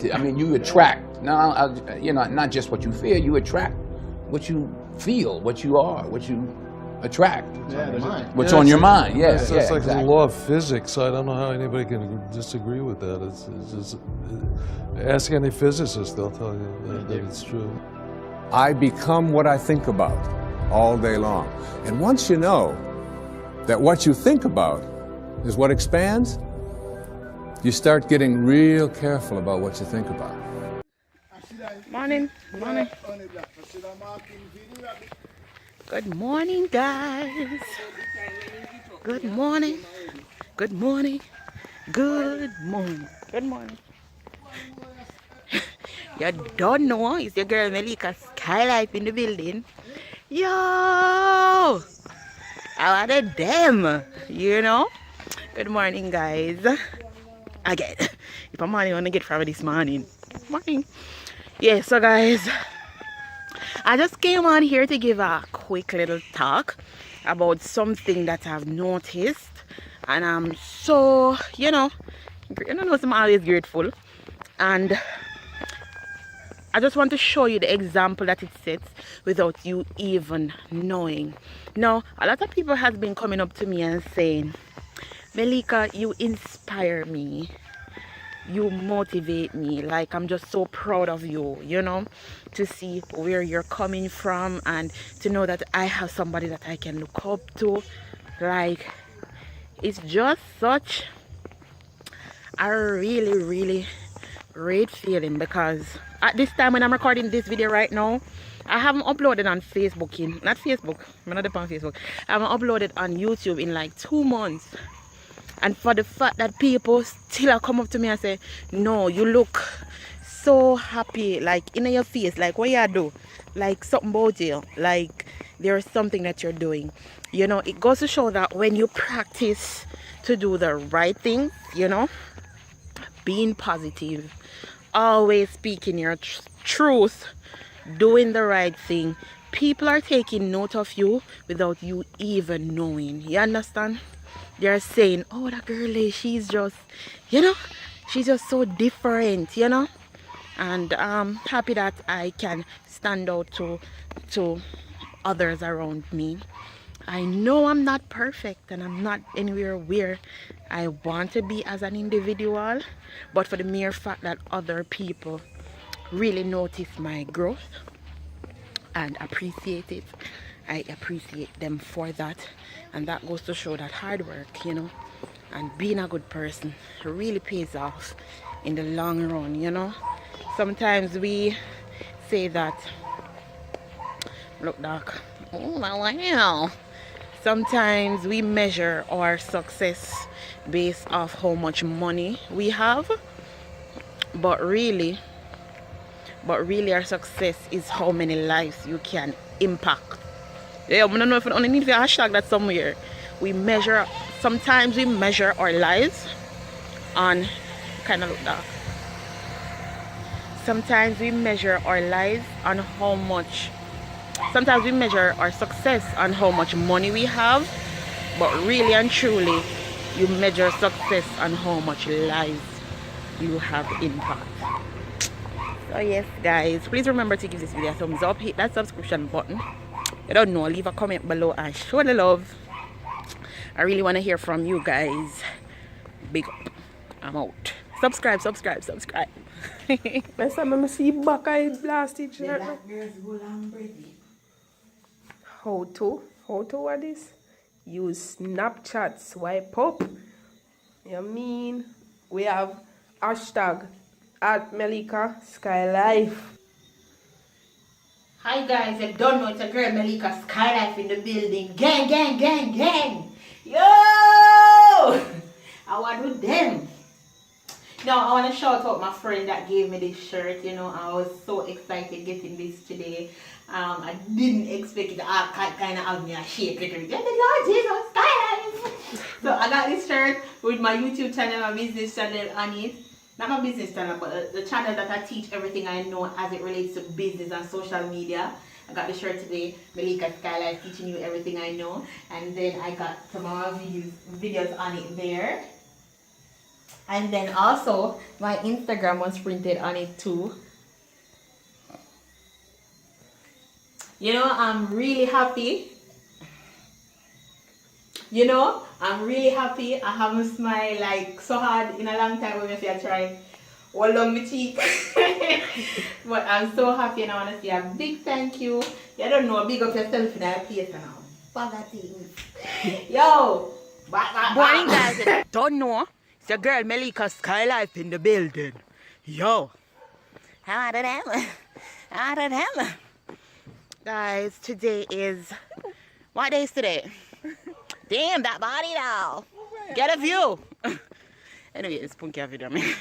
attracted. I mean, you attract. Now, you know, not just what you feel. You attract what you feel, what you are, what you attract. What's on your mind? Yes, It's like exactly. the law of physics. I don't know how anybody can disagree with that. It's just, ask any physicist; they'll tell you that it's true. I become what I think about all day long. And once you know that what you think about is what expands, you start getting real careful about what you think about. Morning, morning. Good morning, guys. Good morning. Good morning. Good morning. Good morning. You don't know, it's your girl MELICASKYLIFE in the building. Yo! How are them? You know? Good morning, guys. Again. If I'm morning, I want to get from this morning. Morning. Yeah, so guys, I just came on here to give a quick little talk about something that I've noticed. And I'm so, you know, I'm always grateful. And I just want to show you the example that it sets without you even knowing. Now, a lot of people has been coming up to me and saying, Melica, you inspire me. You motivate me. Like, I'm just so proud of you, you know, to see where you're coming from and to know that I have somebody that I can look up to. Like, it's just such a really great feeling, because at this time when I'm recording this video right now, I haven't uploaded on Facebook not I'm not on Facebook. I haven't uploaded on YouTube in like 2 months. And for the fact that people still come up to me and say, no, you look so happy, like in your face, like what you do, like something about you, like there's something that you're doing. You know, it goes to show that when you practice to do the right thing, you know, being positive, always speaking your truth, doing the right thing, people are taking note of you without you even knowing. You understand? They're saying, oh, that girl, she's just, you know, she's just so different, you know. And I'm happy that I can stand out to others around me. I know I'm not perfect and I'm not anywhere where I want to be as an individual, but for the mere fact that other people really notice my growth and appreciate it, I appreciate them for that. And that goes to show that hard work, you know, and being a good person really pays off in the long run, you know. Sometimes we say that, look, Doc, oh wow. Sometimes we measure our success based off how much money we have, but really our success is how many lives you can impact. Yeah, I don't know if I only need to hashtag that somewhere. Sometimes we measure our lives on, kind of look dark. Sometimes we measure our lives on how much, sometimes we measure our success on how much money we have, but really and truly, you measure success on how much lives you have impact. So yes, guys, please remember to give this video a thumbs up, hit that subscription button. I don't know, leave a comment below and show the love. I really want to hear from you guys. Big up. I'm out. Subscribe. Next time I see you back, I blast it. How to what this? Use Snapchat swipe up. You mean we have hashtag at MELICASKYLIFE. Hi guys, I don't know, it's a girl MELICASKYLIFE in the building. Gang. Yo! I want with them. Now I want to shout out my friend that gave me this shirt. You know, I was so excited getting this today. I didn't expect it to kind of have me a shape. Lord Jesus, Skylife! So I got this shirt with my YouTube channel, my business channel on it. Not my business channel, but the channel that I teach everything I know as it relates to business and social media. I got the shirt today, MELICASKYLIFE, teaching you everything I know. And then I got some more videos on it there. And then also, my Instagram was printed on it too. You know, I'm really happy. You know, I'm really happy. I haven't smiled like so hard in a long time when I try hold on my cheek. But I'm so happy and I want to say a big thank you. You don't know, big up yourself in that place now. Bugger things. Yo! Morning guys, I don't know. It's your girl MELICASKYLIFE in the building. Yo! How did I Guys, today is... What day is today? Damn, that body now. Get a view. Anyway, it's punky video, man.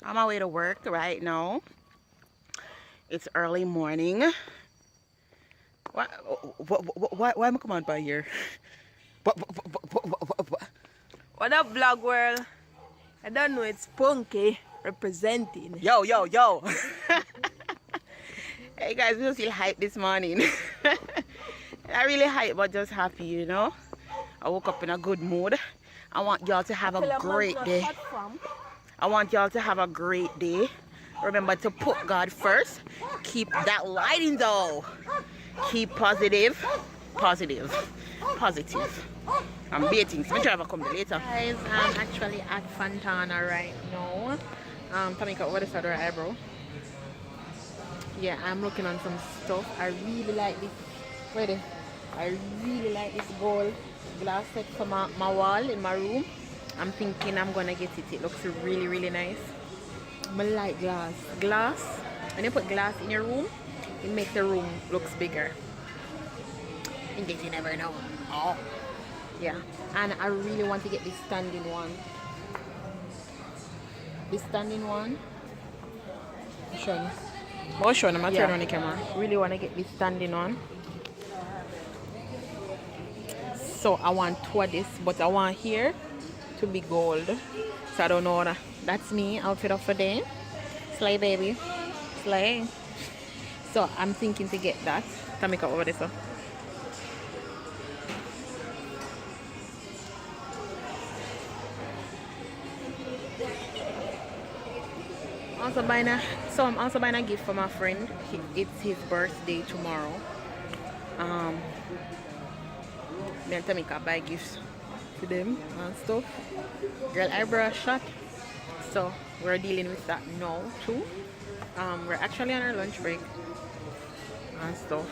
On my way to work right now. It's early morning. Why am I coming by here? What up, vlog world? I don't know, it's Punky representing. Yo. Hey guys, we just feel hyped this morning. I really hyped, but just happy, you know. I woke up in a good mood. I want y'all to have a great day. I want y'all to have a great day. Remember to put God first. Keep that lighting though. Keep positive. I'm baiting, so I'm trying to come later. Guys, I'm actually at Fontana right now. Coming out over the side of her eyebrow. Yeah, I'm looking on some stuff. I really like this. Ready? I really like this gold glass set for my wall in my room. I'm thinking I'm gonna get it. It looks really nice. I like glass. When you put glass in your room, it makes the room looks bigger. In case you never know. Oh, yeah. And I really want to get this standing one. This standing one. I'm gonna turn on the camera. Really want to get this standing one. So I want two of this, but I want here to be gold. So I don't know what that's me outfit of the day. Slay baby. Slay. So I'm thinking to get that. To make up over this. I'm also buying a gift for my friend. It's his birthday tomorrow. Then to make a buy gifts to them and stuff. Girl eyebrow shot. So we're dealing with that now too. We're actually on our lunch break and stuff.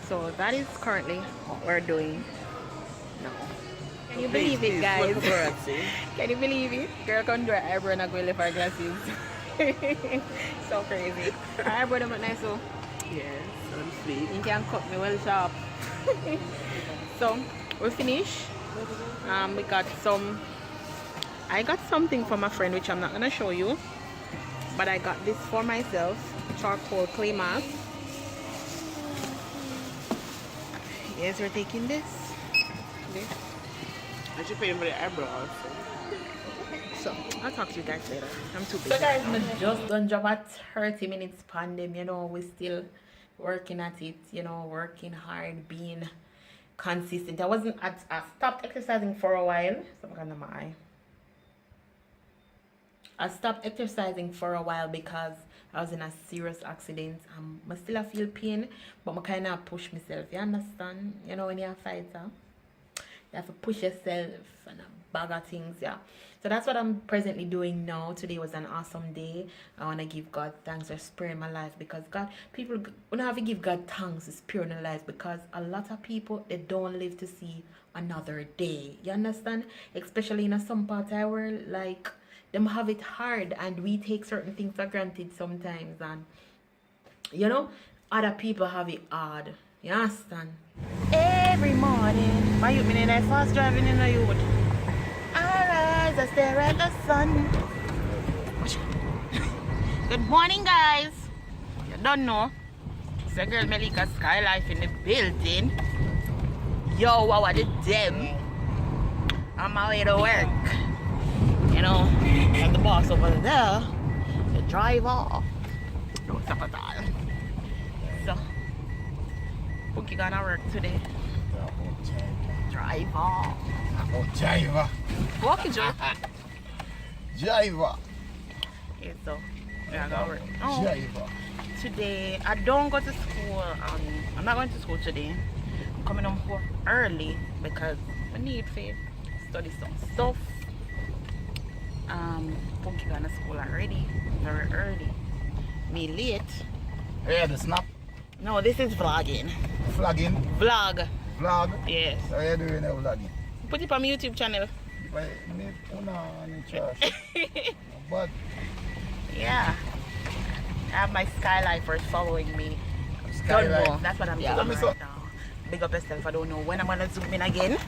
So that is currently what we're doing now. Can you believe it, guys? Can you believe it? Girl can do her eyebrow and I go lift her glasses. So crazy. Her eyebrow don't look nice, so Yes, I'm sweet. you can cut me well sharp. So we're finished. We got some. I got something for my friend, which I'm not gonna show you, but I got this for myself. Charcoal clay mask. Yes, we're taking this. I should pay him for the eyebrows. So I'll talk to you guys later. I'm too busy. So guys, I'm just done job at 30 minutes pandem. You know, we're still working at it. You know, working hard, being consistent. I stopped exercising for a while. So I'm my eye. I stopped exercising for a while because I was in a serious accident. I still feel pain, but I kind of push myself. You understand? You know, when you're a fighter, you have to push yourself and a bag of things, yeah. So that's what I'm presently doing now. Today was an awesome day. I want to give God thanks for sparing my life, because people don't have to give God thanks for sparing their life, because a lot of people, they don't live to see another day. You understand? Especially in some part of the world, like, them have it hard, and we take certain things for granted sometimes, and you know, other people have it hard. You understand? Every morning, my youth meaning I fast driving in the youth. I rise, I stare at the sun. Good morning, guys. You don't know, it's a girl MELICASKYLIFE in the building. Yo, what are the them? On my way to work. You know, and the boss over there, the driver, don't stop at all. So, Punky gonna work today. Driver. Oh, Jiva. Walking, Joe. Jiva. Okay, so yeah, I got work. Oh, Jiva. today I don't go to school. I'm not going to school today. I'm coming home early because I need to study some stuff. Punky going to school already, very early. Me late. Yeah, the snap. No, this is vlogging. Flagging. Vlog. Vlog. Yes. How you doing now, vlogging? Put it on my YouTube channel. But me una on trash. But Yeah. I have my skylifers following me. Skylife. Don't know. That's what I'm doing right now. Big up yourself. I don't know when I'm gonna zoom in again.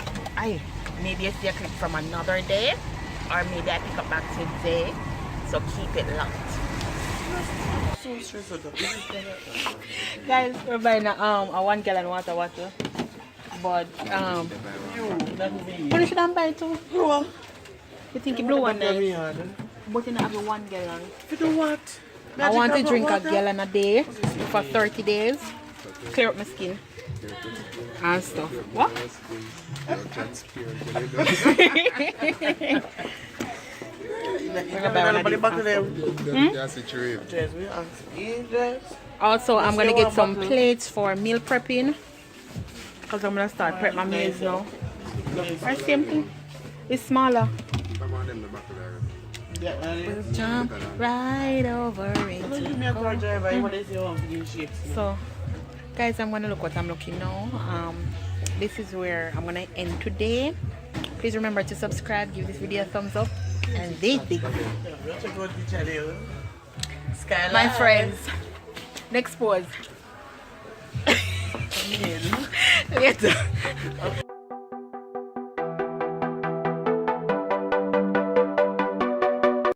Maybe I see a clip from another day, or maybe I pick up back today. So keep it locked. Guys, we're buying a 1 gallon water bottle. But what should I buy too? You think you blue one nice? But you not have a 1 gallon. You know what? I want to drink a gallon a day for 30 days. Clear up my skin. And stuff. What? Also, I'm gonna get some plates for meal prepping because I'm gonna start prep my meals now. Or same thing. It's smaller. We'll jump right over it. So, guys, I'm gonna look what I'm looking now. This is where I'm gonna end today. Please remember to subscribe, give this video a thumbs up, and they think. My friends, next pause. Later.